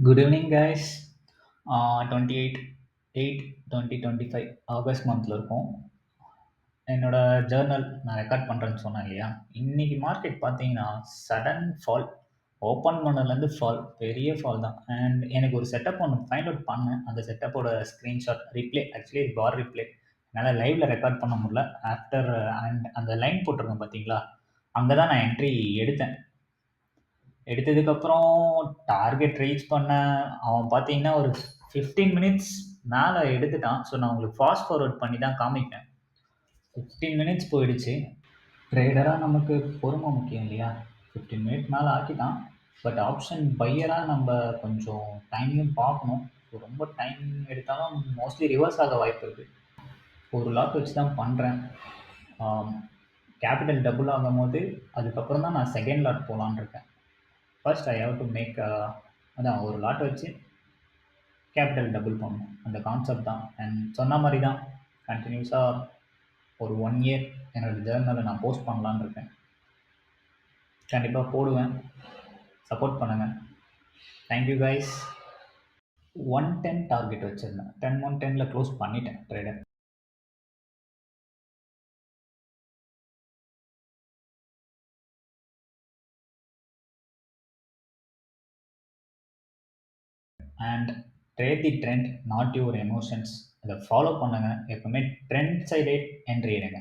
Good evening, guys. 28 8 2025 August மந்த்ல இருக்கோம். என்னோட ஜர்னல் நான் ரெக்கார்ட் பண்ணுறேன்னு சொன்னேன் இல்லையா? இன்னைக்கு மார்க்கெட் பார்த்தீங்கன்னா, சடன் ஃபால். ஓப்பன் பண்ணதுலேருந்து ஃபால். பெரிய ஃபால் தான். அண்ட் எனக்கு ஒரு செட்டப் ஒன்று ஃபைண்ட் அவுட் பண்ணேன். அந்த செட்டப்போட ஸ்க்ரீன்ஷாட், ரிப்ளே ஆக்சுவலி இது பார் ரிப்ளே. என்னால் லைவ்ல ரெக்கார்ட் பண்ண முடியல. ஆஃப்டர் அண்ட் அந்த லைன் போட்டிருக்கேன் பார்த்தீங்களா? அங்கே தான் நான் என்ட்ரி எடுத்தேன். எடுத்ததுக்கப்புறம் டார்கெட் ரீச் பண்ண அவன் பார்த்தீங்கன்னா ஒரு 15 மினிட்ஸ் மேலே எடுத்துட்டான். ஸோ நான் உங்களுக்கு ஃபாஸ்ட் ஃபார்வர்ட் பண்ணி தான் காமிக்கிறேன். 15 மினிட்ஸ் போயிடுச்சு. ட்ரேடராக நமக்கு பொறுமை முக்கியம் இல்லையா? 15 மினிட் மேலே ஆக்கிட்டான். பட் ஆப்ஷன் பையராக நம்ம கொஞ்சம் டைமையும் பார்க்கணும். ஸோ ரொம்ப டைம் எடுத்தாலும் மோஸ்ட்லி ரிவர்ஸ் ஆக வாய்ப்பு இருக்குது. ஒரு லாட் வச்சு தான் பண்ணுறேன். கேபிட்டல் டபுள் ஆகும்போது அதுக்கப்புறம் தான் நான் செகண்ட் லாட் போகலான்னு இருக்கேன். First I have to make அதான் ஒரு லாட் வச்சு கேபிட்டல் டபுள் பண்ணணும். அந்த கான்செப்ட் தான். அண்ட் சொன்ன மாதிரி தான் கண்டினியூஸாக ஒரு 1 இயர் என்னோட ஜேர்னலை நான் போஸ்ட் பண்ணலான்னு இருக்கேன். கண்டிப்பாக போடுவேன். சப்போர்ட் பண்ணுங்கள். Thank you guys. 110 டார்கெட் வச்சுருந்தேன். 10-110ல் க்ளோஸ் பண்ணிட்டேன் trader. And trade the trend, not your emotions. அதை ஃபாலோ பண்ணுங்கள். எப்பவுமே ட்ரெண்ட் சைடே என்ட்ரி எடுங்க.